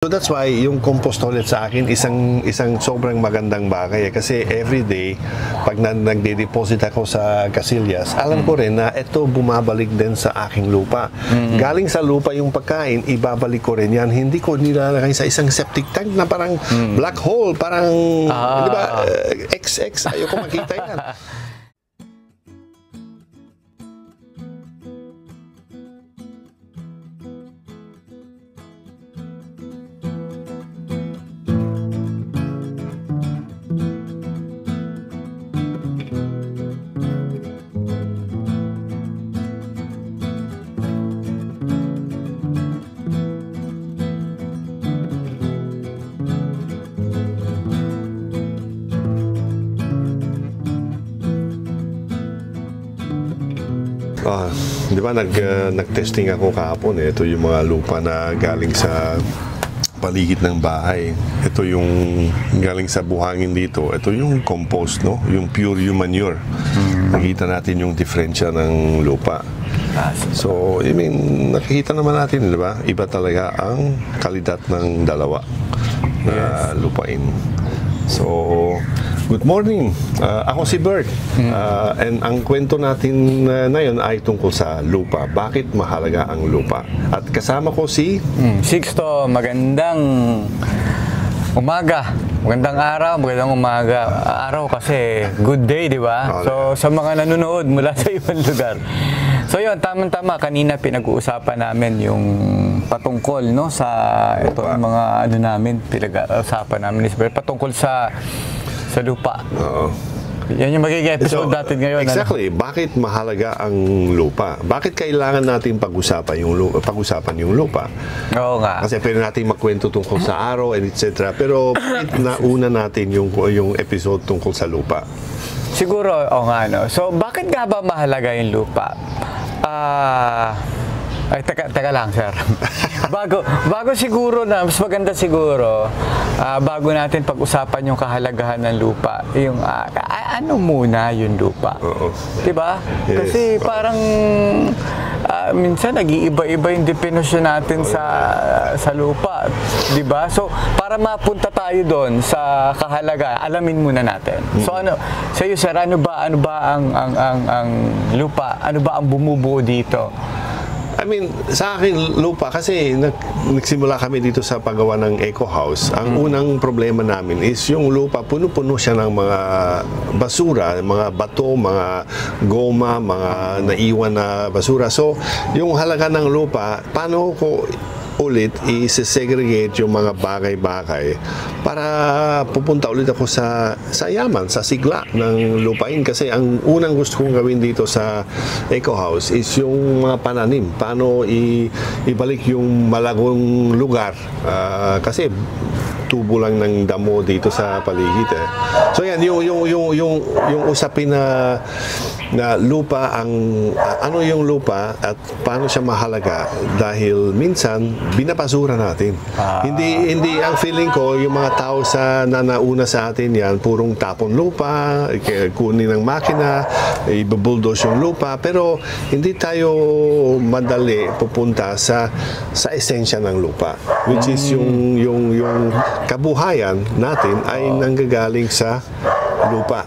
So that's why yung compost ulit sa akin isang sobrang magandang bagay kasi every day pag nagde-deposit ako sa Casillas, alam ko rin na ito bumabalik din sa aking lupa. Galing sa lupa yung pagkain, ibabalik ko rin yan. Hindi ko nilalagay sa isang septic tank na parang black hole, parang di ba, XX, ayoko makita yan. Di ba nag-testing ako kahapon eh. Ito yung mga lupa na galing sa paligid ng bahay. Ito yung galing sa buhangin dito. Ito yung compost, no? Yung pure human manure. Nakita natin yung diferensya ng lupa. So, I mean, nakikita naman natin, di ba? Iba talaga ang kalidad ng dalawa na lupain. So, good morning. Ako si Bert. And ang kwento natin ngayon ay tungkol sa lupa. Bakit mahalaga ang lupa? At kasama ko si Sixto, magandang umaga. Magandang araw, magandang umaga. Araw kasi good day, di ba? So, sa mga nanonood mula sa ibang lugar. So, yun, tamang-tama. Kanina pinag-uusapan namin yung patungkol, no? Sa ito, yung mga ano namin, pinag-uusapan namin. Patungkol sa lupa. Yan yung magiging episode natin ngayon. Exactly. Bakit mahalaga ang lupa? Bakit kailangan natin pag-usapan yung lupa? Oo nga. Kasi pwede natin magkwento tungkol sa araw and etc. Pero bakit nauna natin yung episode tungkol sa lupa? Siguro, nga, no? So, bakit nga ba mahalaga yung lupa? Ay, teka lang, sir. bago siguro na, mas maganda siguro, bago natin pag-usapan yung kahalagahan ng lupa, yung ano muna yung lupa. Diba? Yes. Kasi parang minsan nag-iiba-iba yung definisyon natin sa lupa. Diba? So, para mapunta tayo doon sa kahalaga, alamin muna natin. So, sa iyo, sir, ano ba ang lupa? Ano ba ang bumubuo dito? I mean, sa akin, lupa, kasi nagsimula kami dito sa paggawa ng Eco House. Ang unang problema namin is yung lupa, puno-puno siya ng mga basura, mga bato, mga goma, mga naiwan na basura. So, yung halaga ng lupa, paano ko ulit i-segregate yung mga bagay-bagay para pupunta ulit ako sa yaman, sa sigla ng lupain. Kasi ang unang gusto kong gawin dito sa Eco House is yung mga pananim. Paano ibalik yung malagong lugar. Kasi tubo lang ng damo dito sa paligid eh. So yan, yung usapin na lupa, ano yung lupa at paano siya mahalaga dahil minsan binabasura natin. Hindi ang feeling ko yung mga tao na nauna sa atin yan, purong tapon lupa, kunin ng makina, i-bulldoze yung lupa, pero hindi tayo madali pupunta sa esensya ng lupa, which is yung kabuhayan natin ay nanggagaling sa lupa.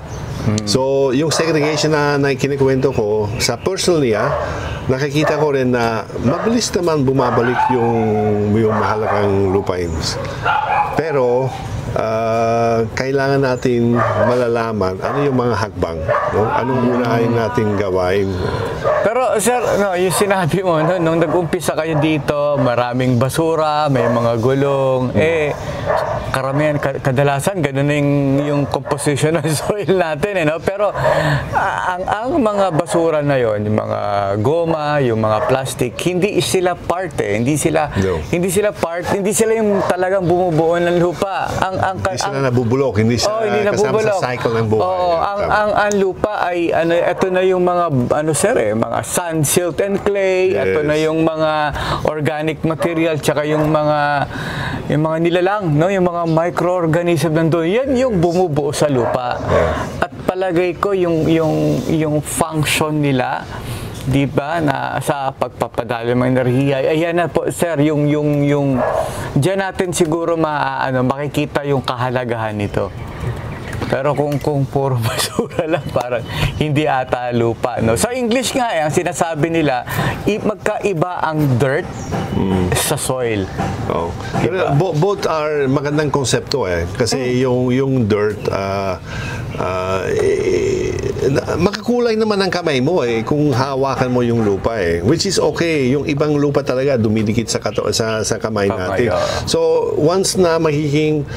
So, yung segregation na kinikwento ko, sa personally, nakikita ko rin na mabilis naman bumabalik yung mahalagang lupain. Pero, kailangan natin malalaman ano yung mga hakbang, no? Anong unahin natin gawain. Pero sir, yung sinabi mo, nung nag-umpisa kayo dito, maraming basura, may mga gulong, karamihan, kadalasan, ganun yung composition ng soil natin, no? Pero ang mga basura na yon, yung mga goma, yung mga plastic, hindi sila part hindi sila yung talagang bumubuo ng lupa. Hindi sila nabubulok, hindi sila kasama sa cycle ng buhay. Ang lupa ay ito na yung mga mga sand, silt and clay, ito na yung mga organic material, tsaka yung mga nilalang, no, yung mga microorganism nandoon. Yan yung bumubuo sa lupa. At palagay ko yung function nila di ba, na sa pagpapadalo ng enerhiya. Ayan na po, sir, yung diyan natin siguro makikita yung kahalagahan nito. Pero kung puro basura lang, parang hindi ata lupa, no? Sa English nga, ang sinasabi nila, magkaiba ang dirt sa soil. Oh. Pero both are magandang konsepto kasi yung dirt makakulay naman ang kamay mo kung hawakan mo yung lupa which is okay. Yung ibang lupa talaga dumidikit sa kamay natin. So once na magiging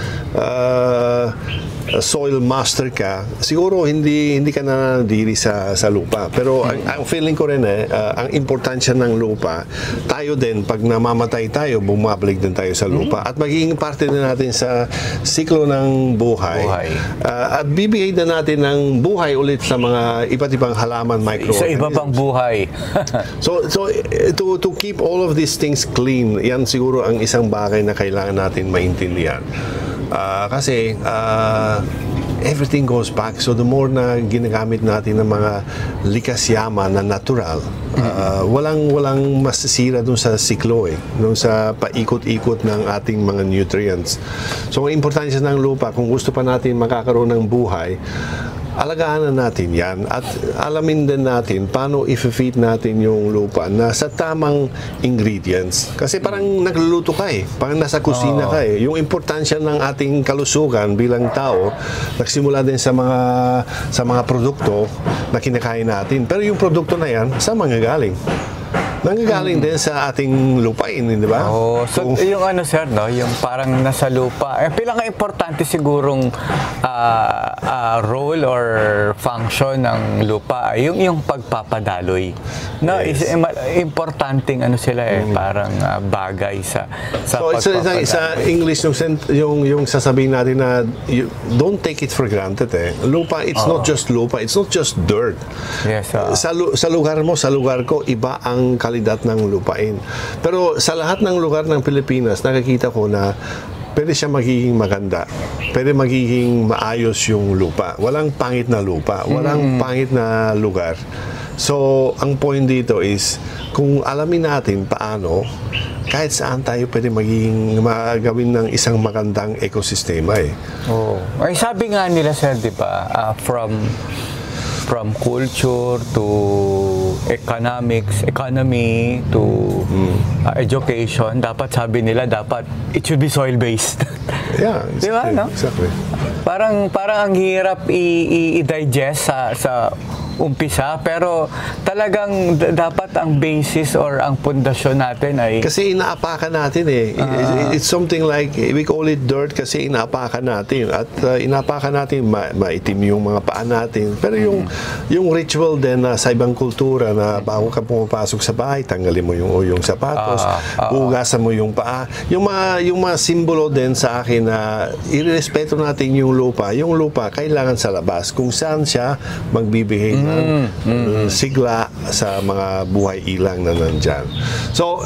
soil master ka, siguro hindi ka na nadiri sa lupa. Pero ang feeling ko rin ang importansya ng lupa, tayo din pag namamatay tayo, bumabalik din tayo sa lupa at magiging parte din natin sa siklo ng buhay. At bibigay na natin ng buhay ulit sa mga iba't ibang halaman, microorganisms. Sa iba pang buhay. So to keep all of these things clean, yan siguro ang isang bagay na kailangan natin maintindihan. Kasi everything goes back. So the more na ginagamit natin ng mga likas yaman na natural, walang masisira dun sa siklo dun sa paikot-ikot ng ating mga nutrients. So ang importansya ng lupa, kung gusto pa natin makakaroon ng buhay, alagaan na natin yan at alamin din natin paano i-feed natin yung lupa na sa tamang ingredients. Kasi parang nagluluto ka parang nasa kusina ka Yung importansya ng ating kalusugan bilang tao, nagsimula din sa mga produkto na kinakain natin. Pero yung produkto na yan, saan manggagaling? Nanggagaling din sa ating lupain, di ba? So yung sir, no, yung parang nasa lupa, pinaka-importante sigurong role or function ng lupa ay yung pagpapadaloy. No, Yes. importanteng sila parang bagay sa So pagpapadaloy. sa English yung sasabihin natin na don't take it for granted Lupa, it's not just lupa, it's not just dirt. Yes. Sa lugar mo, sa lugar ko, iba ang kalidad ng lupain. Pero sa lahat ng lugar ng Pilipinas, nakikita ko na pwede siya magiging maganda. Pwede magiging maayos yung lupa. Walang pangit na lupa. Walang pangit na lugar. So, ang point dito is, kung alamin natin paano, kahit saan tayo pwede magawin ng isang magandang ekosistema Ay, sabi nga nila, sir, di ba, from culture to economy to education, dapat sabi nila, it should be soil-based. Yeah, exactly. Di ba, no? Exactly. Parang ang hirap i-digest sa umpisa, pero talagang dapat ang basis or ang pundasyon natin ay... Kasi inaapakan natin It's something like, we call it dirt kasi inaapakan natin. At inaapakan natin, maitim yung mga paa natin. Pero yung ritual din sa ibang kultura na bago ka pumapasok sa bahay, tanggalin mo yung sapatos, hugasan mo yung paa. Yung mga simbolo din sa akin na irespeto natin yung lupa. Yung lupa, kailangan sa labas. Kung saan siya magbibigay sigla sa mga buhay ilang na nandyan. So,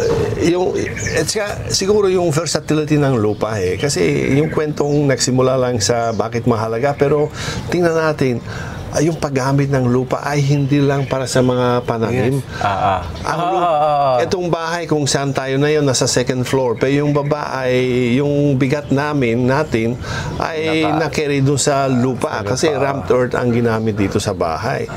siguro yung versatility ng lupa kasi yung kwentong nagsimula lang sa bakit mahalaga, pero tingnan natin, yung paggamit ng lupa ay hindi lang para sa mga pananim. Itong bahay kung saan tayo na yun, nasa second floor. Pero yung baba ay, yung bigat natin ay na-carry doon sa lupa. Kasi ramped earth ang ginamit dito sa bahay.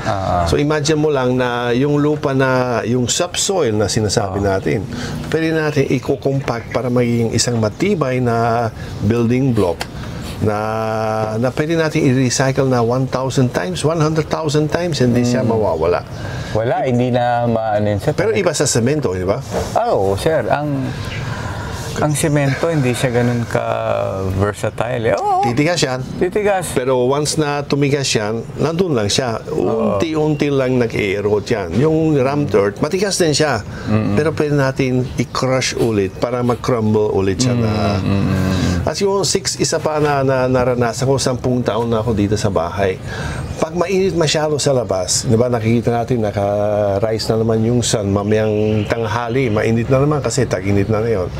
So imagine mo lang na yung lupa na, yung subsoil na sinasabi natin, pwede natin i-compact para magiging isang matibay na building block na pwede natin i-recycle na 1,000 times, 100,000 times, hindi siya mawawala. Wala, hindi na maanin siya. Pero iba sa semento, di ba? Sir, ang semento hindi siya ganun ka-versatile. Titigas yan. Titigas. Pero once na tumigas yan, nandun lang siya. Unti-unti lang nag-erode yan. Yung rammed earth, matigas din siya. Pero pwede natin i-crush ulit para mag-crumble ulit siya At yung 6, isa pa na naranasan ko, 10 taon na ako dito sa bahay. Pag mainit masyado sa labas, di ba, nakikita natin, naka-rise na naman yung sun, mamayang tanghali, mainit na naman kasi tag-init na yun.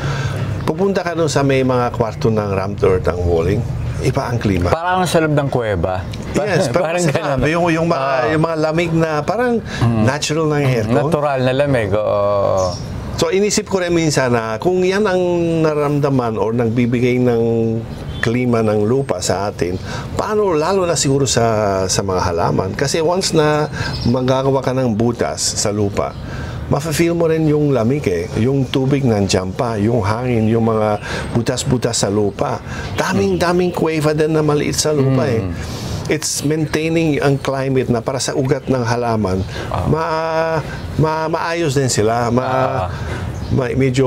Pupunta ka doon sa may mga kwarto ng rammed earth ang walling. iba ang klima. Parang sa loob ng kuweba. Yes, parang ganun. yung mga lamig na parang natural na aircon. Natural na lamig, oo. So inisip ko rin minsan na kung yan ang naramdaman or nagbibigay ng klima ng lupa sa atin, paano lalo na siguro sa mga halaman? Kasi once na magagawa ka ng butas sa lupa, mafe-feel mo rin yung lamig yung tubig nandiyan pa, yung hangin, yung mga butas-butas sa lupa. Daming kuweba din na maliit sa lupa It's maintaining ang climate na para sa ugat ng halaman, maayos din sila, medyo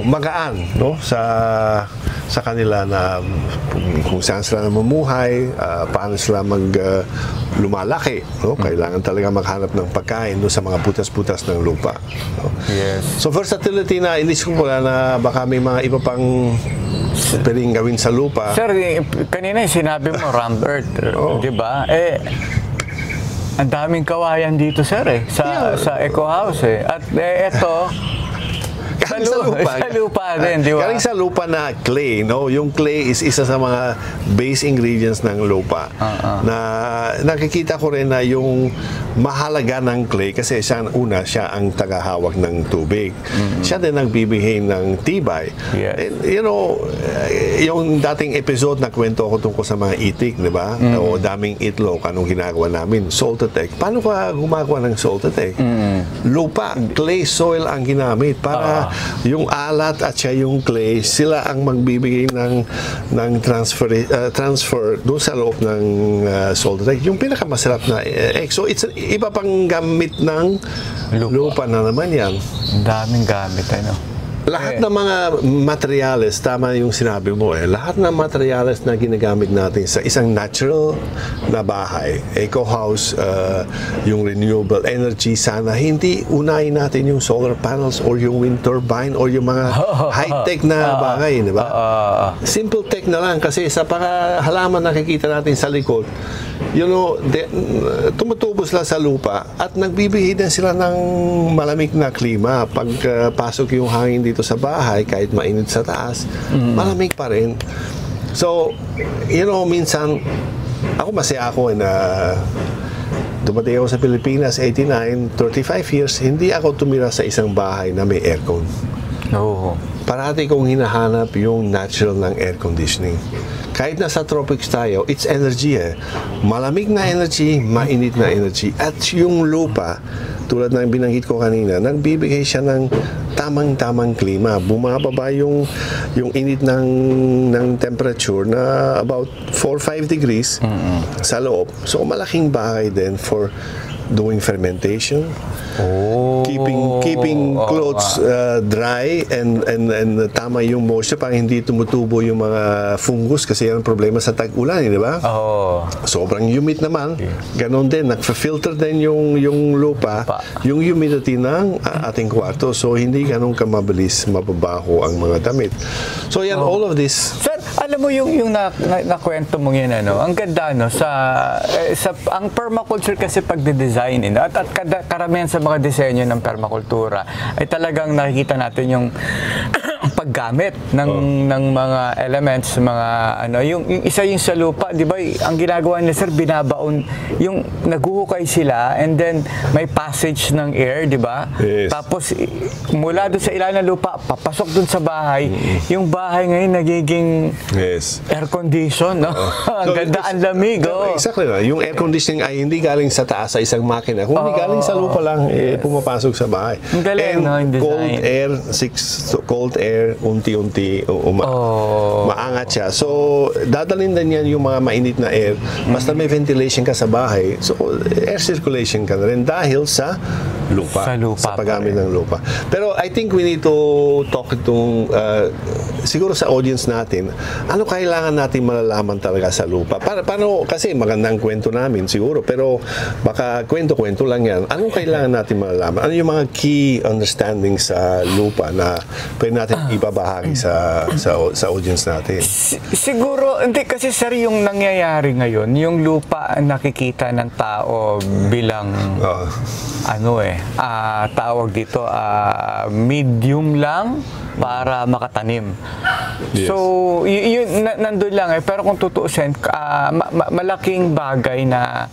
magaan, no, sa kanila na kung saan sila namumuhay, paano sila lumalaki, no? Kailangan talaga maghanap ng pagkain doon sa mga butas-butas ng lupa, no? Yes. So versatility na inisip ko pala na baka may mga iba pang pwedeng gawin sa lupa. Sir, kanina yung sinabi mo round earth, di ba? Ang daming kawayan dito, sir, sa Eco House At eto, Sa lupa din, di ba? Galing sa lupa na clay, no? Yung clay is isa sa mga base ingredients ng lupa. Na nakikita ko rin na yung mahalaga ng clay kasi siya ang tagahawak ng tubig. Siya din nagbibigay ng tibay. Yes. You know, yung dating episode na kwento ko tungkol sa mga itik, di ba? O daming itlog, anong ginagawa namin? Salted egg. Paano ka gumagawa ng salted egg? Lupa, clay soil ang ginamit para yung alat at siya yung clay, sila ang magbibigay ng transfer doon sa loob ng salted egg. Yung pinakamasarap na egg. So, it's iba pang gamit ng lupa na naman yan. Ang daming gamit, Lahat ng mga materyales, tama yung sinabi mo lahat ng materyales na ginagamit natin sa isang natural na bahay, eco house, yung renewable energy, sana hindi unahin natin yung solar panels or yung wind turbine or yung mga high-tech na bagay, di ba? Simple tech na lang kasi sa halaman nakikita natin sa likod, tumutubo sila sa lupa at nagbibigay din sila ng malamig na klima. Pag pasok yung hangin dito sa bahay, kahit mainit sa taas, malamig pa rin. So, minsan, masaya ako na dumating ako sa Pilipinas, 89, 35 years, hindi ako tumira sa isang bahay na may aircon. Parati kong hinahanap yung natural ng air conditioning. Kahit nasa tropics tayo, it's energy Malamig na energy, mainit na energy. At yung lupa, tulad ng binanggit ko kanina, nagbibigay siya ng tamang-tamang klima. Bumababa yung init ng temperature na about 4-5 degrees sa loob. So, malaking bagay din for doing fermentation, keeping clothes dry and tama yung moisture para hindi tumutubo yung mga fungus kasi yan ang problema sa tag-ulan, di ba? Sobrang humid naman. Ganon din, nagfa-filter din yung lupa, yung humidity ng ating kwarto. So hindi ganon kamabilis mababaho ang mga damit. So yan, all of this. Sir, alam mo yung nakwento mong yan, ang ganda, ang permaculture kasi pagde-design, at karamihan sa mga disenyo ng permakultura ay talagang nakikita natin yung paggamit ng mga elements, mga yung isa yung sa lupa, di ba? Ang ginagawa nila, sir, binabaon, yung naguhukay sila and then may passage ng air, di ba? Yes. Tapos mula doon sa ilalim ng lupa, papasok doon sa bahay. Yung bahay ngayon nagiging air condition, no? Ang ganda, ang lamig, Exactly na. Yung air conditioning ay hindi galing sa taas sa isang makina. Kung hindi galing sa lupa lang, pumapasok sa bahay. Ang galing, and cold air, unti-unti maangat siya. So, dadalhin din yan yung mga mainit na air. Basta may ventilation ka sa bahay, so air circulation ka na rin dahil sa lupa. Sa paggamit ng lupa. Pero I think we need to talk siguro sa audience natin, ano kailangan natin malalaman talaga sa lupa? Paano, kasi magandang kwento namin siguro, pero baka kwento-kwento lang yan. Anong kailangan natin malalaman? Ano yung mga key understanding sa lupa na pwede natin ibabahagi sa audience natin? Siguro, hindi kasi, sir, yung nangyayari ngayon, yung lupa ang nakikita ng tao bilang tawag dito, medium lang para makatanim. Yes. So, yun, nandun lang pero kung tutuusin, malaking bagay na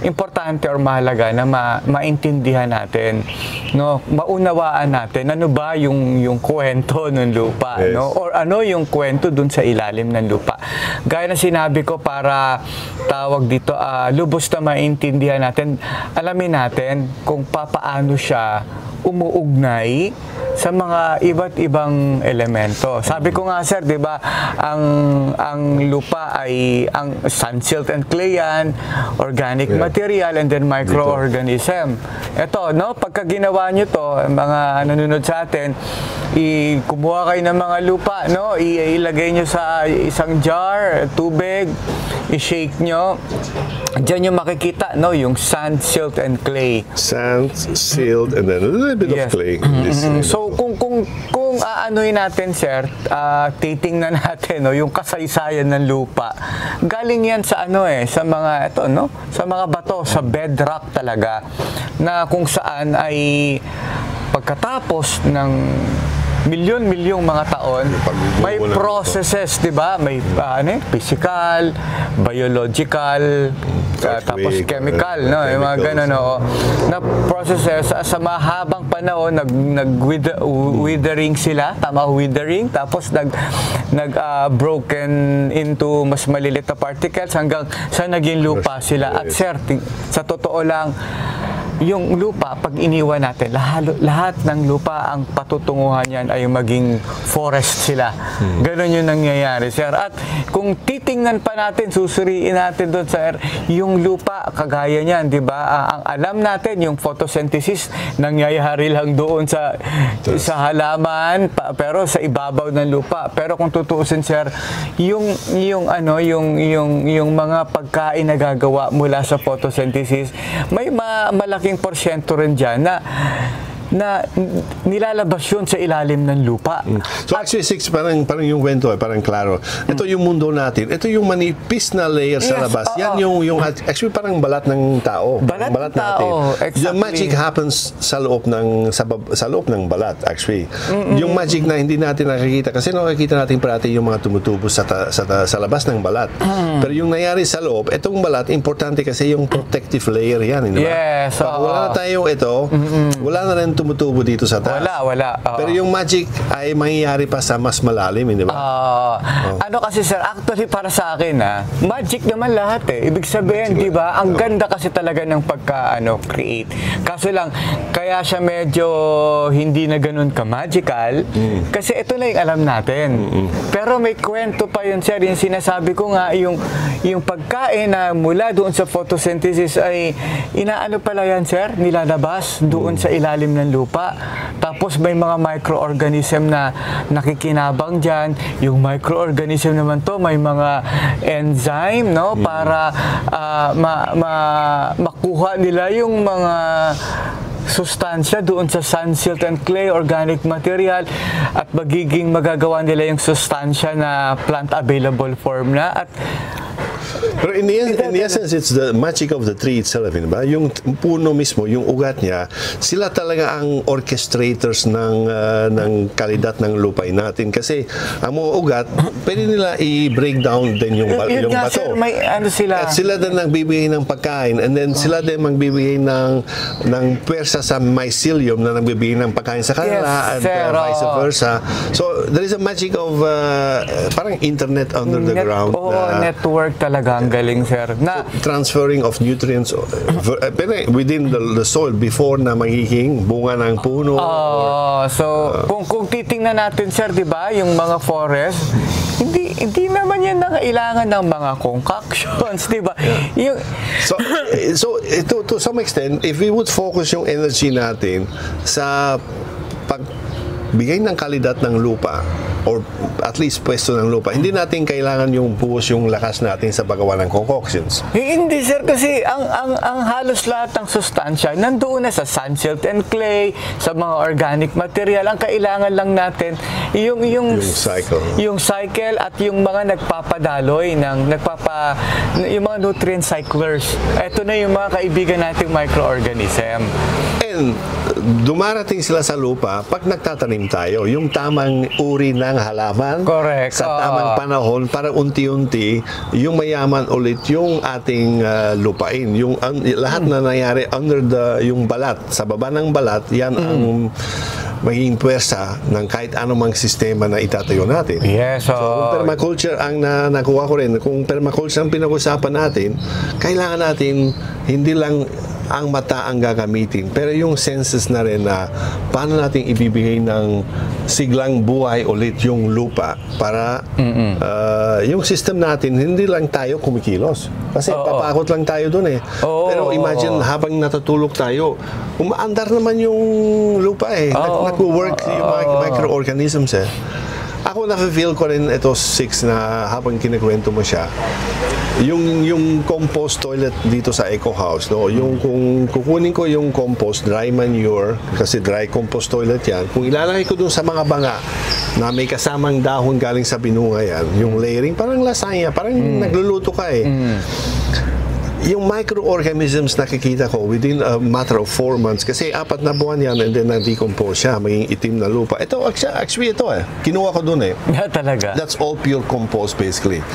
importante or mahalaga na maintindihan natin, no, maunawaan natin ano ba yung kwento ng lupa, yes, no, or ano yung kwento dun sa ilalim ng lupa. Gaya na sinabi ko, para tawag dito, lubos na maintindihan natin, alamin natin kung papaano siya umuugnay sa mga iba't ibang elemento. Sabi ko nga, sir, 'di ba, ang lupa ay ang sand, silt and clay yan, organic material, and then microorganism. Ito, no, pagka ginawa nyo to, mga nanonood sa atin, kumuha kayo ng mga lupa, no, ilagay nyo sa isang jar, tubig, i-shake nyo. Diyan yung makikita, no, yung sand, silt, and clay. Sand, silt, and then a little bit of clay. So, kung aanuin natin, sir, titingnan natin, no, yung kasaysayan ng lupa. Galing yan sa sa mga sa mga bato, sa bedrock talaga, na kung saan ay pagkatapos ng milyon-milyong mga taon, may processes, 'di ba? May physical, biological, tapos chemical, no, yung mga ganun, no, na processes sa mahabang panahon, withering sila, withering, tapos broken into mas maliliit na particles hanggang sa naging lupa sila. At sir, sa totoo lang, yung lupa, pag iniwan natin, lahat ng lupa, ang patutunguhan yan ay maging forest sila. Ganon yung nangyayari, sir. At kung titingnan pa natin, susuriin natin doon, sir, yung lupa, kagaya niyan, di ba? Ang alam natin, yung photosynthesis, nangyayari lang doon sa halaman, pero sa ibabaw ng lupa. Pero kung tutuusin, sir, yung mga pagkain na gagawa mula sa photosynthesis, may malaking porsyento rin dyan na nilalabas yun sa ilalim ng lupa. So actually, parang yung kwento parang klaro. Ito yung mundo natin. Ito yung manipis na layer sa labas. Yan yung actually parang balat ng tao. Balat ng tao. Exactly. The magic happens sa loob ng balat, actually. Yung magic na hindi natin nakikita, kasi nakikita natin parati yung mga tumutubo sa labas ng balat. Pero yung nangyari sa loob, itong balat, importante kasi yung protective layer yan. Di ba? Yes. Wala na tayong ito, wala na rin tumutubo dito sa taas. Wala. Pero yung magic ay mangyayari pa sa mas malalim, di ba? Ano kasi, sir, actually para sa akin, magic naman lahat eh. Ibig sabihin, di ba, ang ganda kasi talaga ng create. Kaso lang, kaya siya medyo hindi na ganun ka-magical, kasi ito na yung alam natin. Pero may kwento pa yun, sir. Yung sinasabi ko nga, yung pagkain na mula doon sa photosynthesis ay inaano pala yan, sir, nilalabas doon sa ilalim ng lupa. Tapos may mga microorganism na nakikinabang dyan. Yung microorganism naman to, may mga enzyme, no, para makuha nila yung mga sustansya doon sa sand, silt, and clay, organic material, at magagawa nila yung sustansya na plant available form na. At pero in the essence, it's the magic of the tree itself, ba? Yung puno mismo, yung ugat niya, sila talaga ang orchestrators ng kalidad ng lupain natin. Kasi ang mga ugat, pwede nila i-break down din yung bato. Sir, may sila. At sila din nagbibigay ng pagkain, and then sila din magbibigay ng pwersa sa mycelium na nagbibigay ng pagkain sa kanila, and vice versa. So there is a magic of parang internet under the ground. Network talaga. Ang galing, sir. Transferring of nutrients within the soil before na magiging bunga ng puno. Kung titingnan natin, sir, di ba, yung mga forest, hindi naman yan nakailangan ng mga concoctions, di ba? So to some extent, if we would focus yung energy natin sa bigay ng kalidad ng lupa or at least pwesto ng lupa, hindi natin kailangan yung buhos yung lakas natin sa paggawa ng concoctions. Hindi sir, kasi ang halos lahat ng sustansya nandoon na sa sand, silt and clay, sa mga organic material. Ang kailangan lang natin yung cycle at yung mga nagpapadaloy yung mga nutrient cyclers. Ito na yung mga kaibigan nating microorganism. And dumarating sila sa lupa pag nagtatanim tayo, yung tamang uri ng halaman. Correct. Sa tamang panahon para unti-unti yung mayaman ulit yung ating lupain. Yung lahat na nangyari under yung balat, sa baba ng balat, yan ang magiging puwersa ng kahit anumang sistema na itatayo natin. Yes. So, kung permaculture ang nakuha ko rin, kung permaculture ang pinag-usapan natin, kailangan natin hindi lang ang mata ang gagamitin, pero yung senses na rin na paano natin ibibigay ng siglang buhay ulit yung lupa para yung system natin, hindi lang tayo kumikilos. Kasi papakot lang tayo dun eh. Pero imagine habang natutulog tayo, umaandar naman yung lupa eh. Nag-work yung mga microorganisms eh. Ako na-feel ko rin ito 6 na habang kinikwento mo siya. Yung compost toilet dito sa Eco House, no? Yung kung kukunin ko yung compost, dry manure, kasi dry compost toilet yan, kung ilalagay ko dun sa mga banga na may kasamang dahon galing sa binunga yan, yung layering, parang lasagna, parang nagluluto ka eh. Yung microorganisms nakikita ko within a matter of 4 months, kasi 4 na buwan yan and then na-decompose siya, maging itim na lupa. Ito, actually ito kinuha ko dun eh. Yeah, talaga? That's all pure compost basically.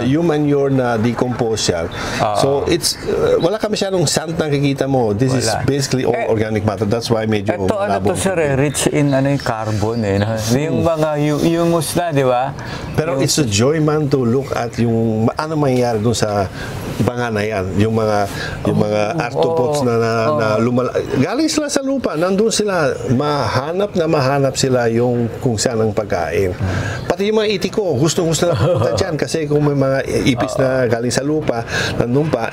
Yung manure na decompose siya. So it's, wala ka masyadong sand na nakikita mo. This is basically all organic matter. That's why medyo ito sir, rich in yung carbon eh. Yung mga humus na, di ba? Pero it's a joy man to look at yung ano mangyayari dun sa banga na yan, yung mga arthropods na galing sila sa lupa, nandun sila, mahanap sila yung kung saan ang pagkain. Pati yung mga itiko, gustong-gusto na pumunta dyan kasi kung may mga ipis na galing sa lupa, nandun pa,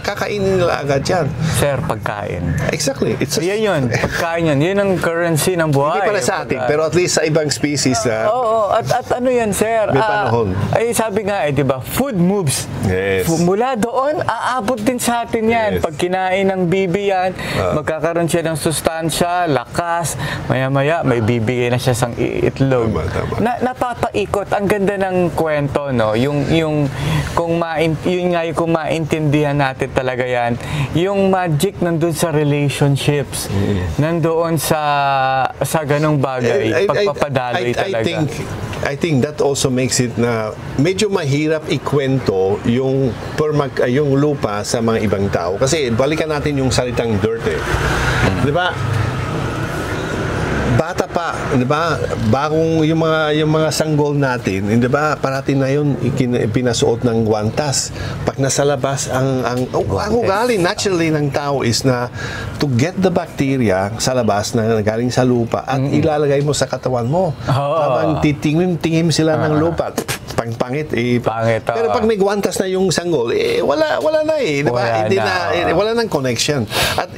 kakainin nila agad yan. Sir, pagkain. Exactly. Yan yun, pagkain yan. Yun ang currency ng buhay. Hindi pala sa atin, pero at least sa ibang species na... At ano yan, sir? May panahon. Ay, sabi nga di ba, food moves. Yes. Mula doon, aabot din sa atin yan. Yes. Pag kinain ng bibi yan, magkakaroon siya ng sustansya, lakas, maya-maya, may bibigay na siya sang itlog. Tama. Napapaikot. Ang ganda ng kwento, no? Yung kung maintindihan natin talaga yan, yung magic nandun sa relationships, nandoon sa ganong bagay, pagpapadaloy talaga. I think that also makes it na medyo mahirap ikwento yung lupa sa mga ibang tao. Kasi balikan natin yung salitang dirt eh. Di ba? Bata pa, 'di ba? Bagong yung mga sanggol natin, 'di ba? Parati na 'yon pinasuot ng guantas. Pag nasa labas ang ugali naturally ng tao is na to get the bacteria sa labas na galing sa lupa at ilalagay mo sa katawan mo. Habang titingin sila ng lupa. Pangit Pangit, pero pag may guantas na yung sanggol, wala na eh, 'di ba? Wala nang connection. At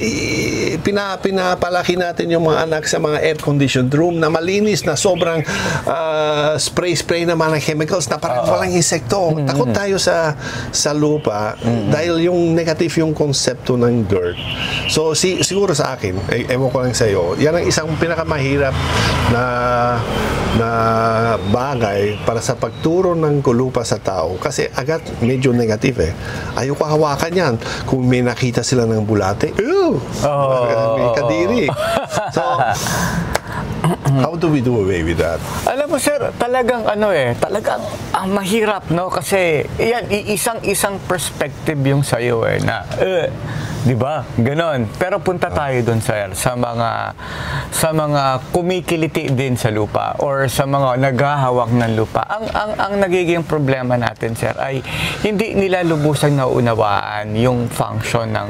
pinapalaki natin yung mga anak sa mga air-conditioned room na malinis na sobrang spray naman ng chemicals na parang walang insekto. Takot tayo sa lupa dahil yung negative yung konsepto ng dirt. So siguro sa akin, ewan ko lang sa iyo, yan ang isang pinakamahirap na bagay para sa pagturo ng lupa sa tao kasi agad medyo negative eh. Ayoko hawakan yan. Kung may nakita sila ng bulate, may kadiri. So, how do we do away with that? Alam mo sir, talagang talagang mahirap, no? Kasi yan, isang perspective yung sa'yo na, di ba? Ganon. Pero punta tayo dun sir, sa mga kumikiliti din sa lupa or sa mga naghahawak ng lupa. Ang nagiging problema natin sir ay hindi nila lubusang naunawaan yung function ng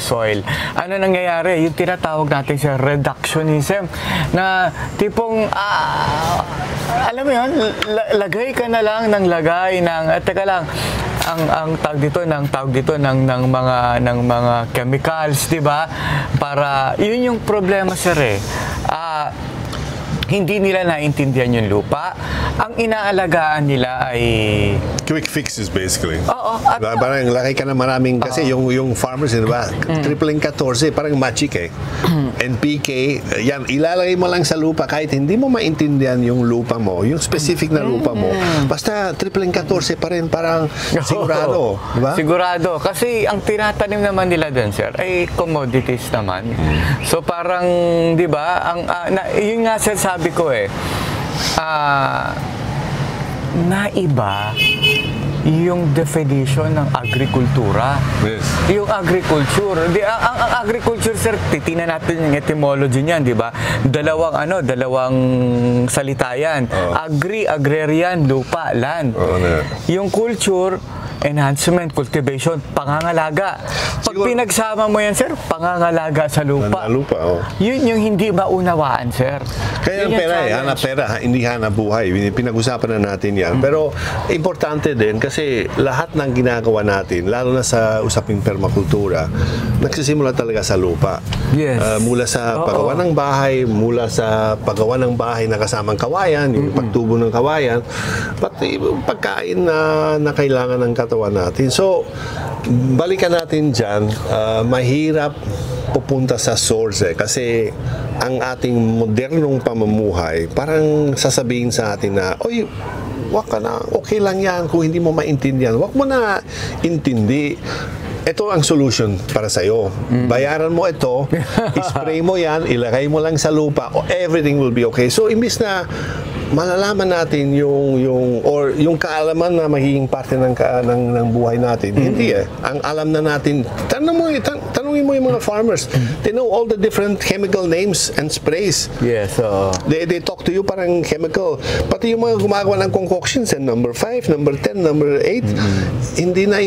soil. Ano nangyayari? Yung tinatawag natin sir, reductionism, na tipong alam mo yun, lagay ka na lang ng lagay ng teka lang, ang tawag dito ng mga chemicals, 'di ba? Para yun yung problema sir hindi nila naintindihan yung lupa. Ang inaalagaan nila ay Quick fixes basically. Oo, at Parang laki ka na maraming, kasi yung farmers, di ba? Tripling 14, parang magic eh. NPK, yan, ilalagay mo lang sa lupa kahit hindi mo maintindihan yung lupa mo, yung specific na lupa mo. Basta tripling 14 pa rin, parang sigurado. Di ba? Sigurado. Kasi ang tinatanim naman nila dun, sir, ay commodities naman. So parang, di ba, yun nga sir sabi ko naiba yung definition ng agrikultura. Yes. Yung agriculture. Ang agriculture, sir, titingnan natin yung etymology niyan, di ba? Dalawang salita yan. Agrarian, lupa, land. Yung culture, enhancement, cultivation, pangangalaga. Pag pinagsama mo yan, sir, pangangalaga sa lupa. Yun yung hindi maunawaan, sir. Kaya ang pera hanap pera, hindi hanap buhay. Pinag-usapan na natin yan. Pero importante din kasi lahat ng ginagawa natin, lalo na sa usaping permakultura, nagsisimula talaga sa lupa. Yes. Mula sa paggawa ng bahay, mula sa paggawa ng bahay na kasamang kawayan, yung pagtubo ng kawayan, pati pagkain na kailangan ng katawan natin. So, balikan natin dyan, mahirap pupunta sa source kasi ang ating modernong pamumuhay parang sasabihin sa atin na, oy, wag ka na, okay lang yan kung hindi mo maintindihan. Wag mo na intindi. Ito ang solution para sa'yo. Bayaran mo ito, spray mo yan, ilagay mo lang sa lupa, everything will be okay. So, imbis na malalaman natin yung kaalaman na magiging parte ng buhay natin. Hindi Ang alam na natin, tanungin mo yung mga farmers. They know all the different chemical names and sprays. Yes. They talk to you parang chemical. Pati yung mga gumagawa ng concoctions, number 5, number 10, number 8, hindi na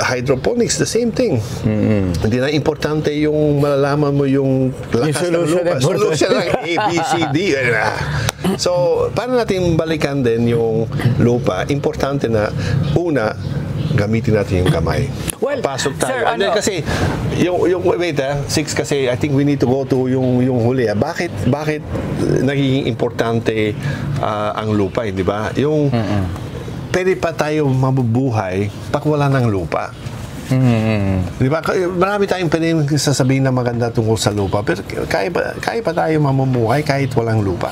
hydroponics, the same thing. Hindi na importante yung malalaman mo yung lakas ng lupa. Solution lang, A, B, C, D. So, paano natin balikan din yung lupa? Importante na, una, gamitin natin yung kamay. Well, pasok tayo. sir, Kasi, wait 6 kasi I think we need to go to yung huli. Bakit nagiging importante ang lupa, di ba? Pwede pa tayo mabubuhay pag wala ng lupa. Di ba? Marami tayong pwedeng sasabihin na maganda tungkol sa lupa, pero kaya pa tayo mamumuhay kahit walang lupa.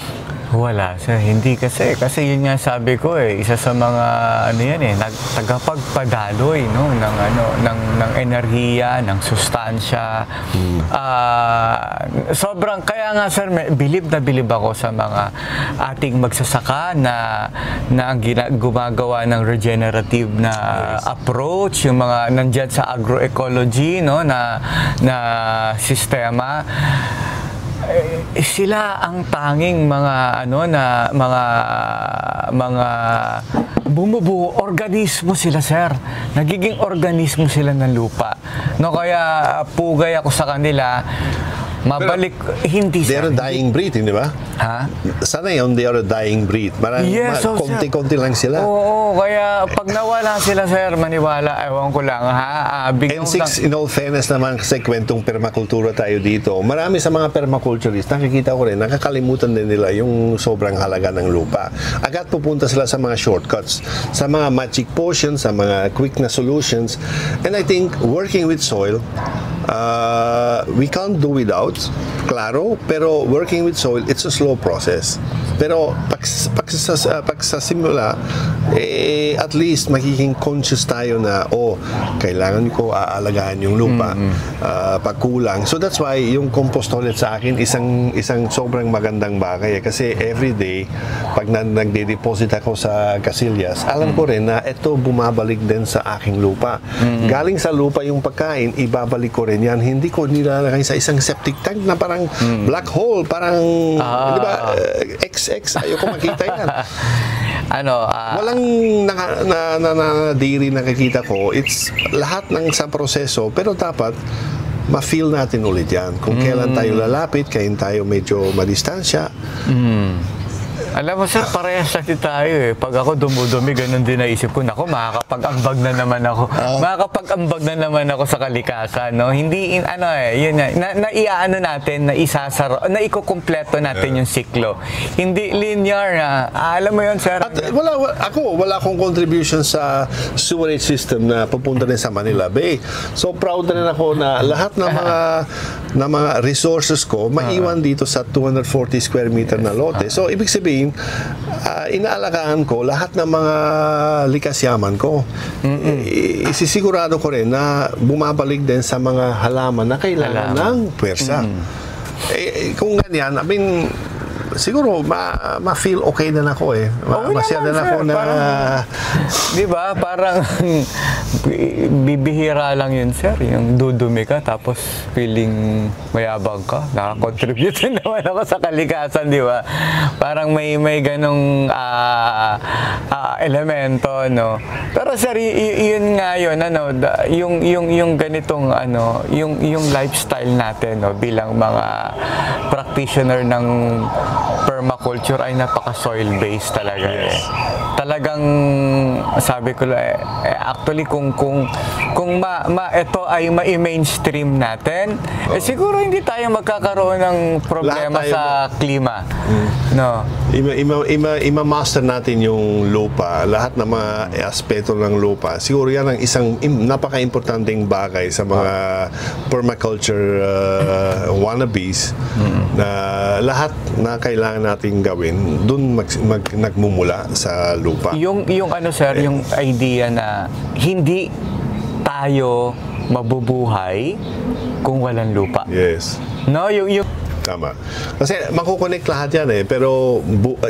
Wala, sir. Hindi kasi yun nga sabi ko isa sa mga tagapagpadaloy ng enerhiya, ng sustansya. Sobrang kaya nga sir, bilib ako sa mga ating magsasaka na ang gumagawa ng regenerative na approach, yung mga nandiyan sa agroecology na sistema. Sila ang tanging mga bumubuo organismo sila, sir. Nagiging organismo sila ng lupa. Kaya pugay ako sa kanila. Mabalik, hindi they're a dying breed, hindi ba? Ha? Sana yun, they are a dying breed. Konti-konti lang sila. Oo, kaya pag nawala sila, sir, maniwala, ewan ko lang, N6, in all fairness naman, kasi kwentong permakultura tayo dito, marami sa mga permaculturists, nakikita ko rin, nakakalimutan din nila yung sobrang halaga ng lupa. Agad pupunta sila sa mga shortcuts, sa mga magic potions, sa mga quick na solutions. And I think, working with soil, we can't do without, klaro, pero working with soil, it's a slow process. Pero pag sa simula, at least magiging conscious tayo na, kailangan ko aalagaan yung lupa pag kulang. So that's why yung compost toilet sa akin isang sobrang magandang bagay kasi everyday pag nagde-deposit ako sa Casillas, alam ko rin na ito bumabalik din sa aking lupa. Galing sa lupa yung pagkain, ibabalik ko rin yan. Hindi ko nilalagay sa isang septic tank na parang black hole, parang di ba, XX, ayoko makita yan. Walang nadiri nakikita ko. It's lahat ng sa proseso, pero dapat ma-feel natin ulit yan. Kung kailan tayo lalapit, kailan tayo medyo madistansya. Alam mo sir, parehas kasi tayo eh. Pag ako dumudumi, ganun din naisip ko, naku, makakapag-ambag na naman ako. Makakapag-ambag na naman ako sa kalikasan, no? Hindi, yun naiaano natin, na ikukumpleto natin yung siklo. Hindi linear na. Alam mo yun, sir? At wala akong contribution sa sewerage system na pupunta rin sa Manila Bay. So proud na rin ako na lahat ng mga resources ko maiwan dito sa 240 square meter na lote. So ibig sabihin, inaalagaan ko lahat ng mga likas yaman ko. Isisigurado ko rin na bumabalik din sa mga halaman na kailangan ng pwersa. Kung ganyan, I mean, siguro ma-feel okay na ako eh. Masaya na ako na... Di ba? Parang bibihira lang yun, sir. Yung dudumi ka tapos feeling mayabang ka. Nakakontribute naman ako sa kalikasan, di ba? Parang may ganong elemento, no? Pero sir, yun nga yun, yung ganitong, yung lifestyle natin, no? Bilang mga practitioner ng permaculture ay napaka-soil-based talaga. Yes. Talagang sabi ko actually kung ito ay ma-mainstream natin, siguro hindi tayo magkakaroon ng problema sa klima. No. Ima-master natin yung lupa, lahat ng mga aspeto ng lupa. Siguro yan ang isang napaka-importanteng bagay sa mga permaculture wannabes na lahat na kailangan nating gawin doon nagmumula sa lupa. Yung sir, yung idea na hindi tayo mabubuhay kung walang lupa. Yes. No, yung Tama. Kasi makukonect lahat yan eh. Pero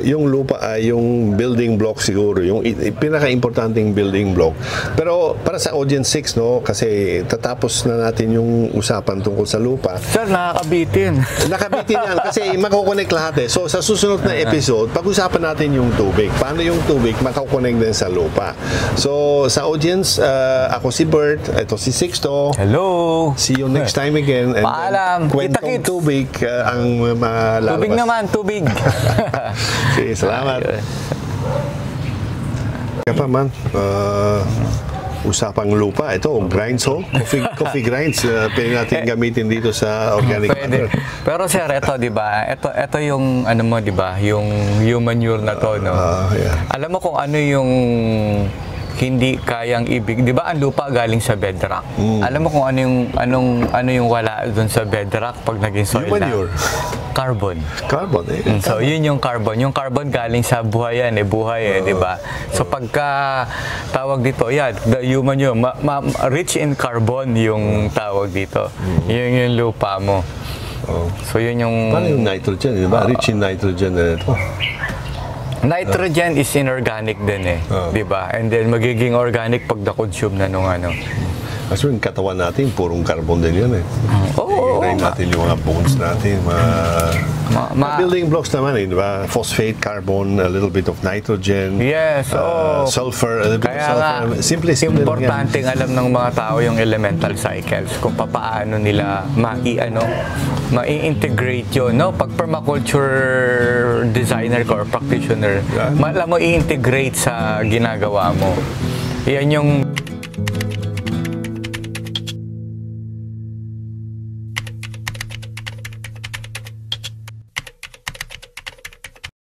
yung lupa ay yung building block siguro. Yung pinaka-importanting building block. Pero para sa audience 6, no? Kasi tatapos na natin yung usapan tungkol sa lupa. Sir, nakakabitin. Nakabitin yan. Kasi makukonect lahat eh. So sa susunod na episode, pag-usapan natin yung tubig. Paano yung tubig makukonect din sa lupa. So sa audience, ako si Bert. Ito si Sixto. Hello. See you next time again. And paalam. Kwentong tubig ang malalabas. Tubig naman, tubig. Sige, salamat. Kaya pa man, usapang lupa. Ito, grinds coffee grinds. Pwede natin gamitin dito sa organic matter. Pero sir, ito, di ba? Ito yung, di ba? Yung manure na to, no? Yeah. Alam mo kung ano yung hindi kayang ibig, 'di ba? Ang lupa galing sa bedrock. Alam mo kung ano yung wala doon sa bedrock pag naging soil na? Carbon. Carbon eh. So yun yung carbon. Yung carbon galing sa buhay yan, buhay 'di ba? So pagka tawag dito, the human rich in carbon yung tawag dito. Yung lupa mo. So yun yung paano yung nitrogen, 'di ba? Rich in nitrogen na ito. Nitrogen is inorganic din di ba? And then magiging organic pag na-consume na nung Kasi yung katawan natin, purong carbon din yan eh. Hirayin natin yung mga bones natin, mga building blocks naman di ba? Phosphate, carbon, a little bit of nitrogen. Yes, sulfur, a little bit of sulfur. Simple importanteng alam ng mga tao yung elemental cycles, kung paano nila ma-integrate yun, no? Pag permaculture designer ka or practitioner, alam mo i-integrate sa ginagawa mo. Yan yung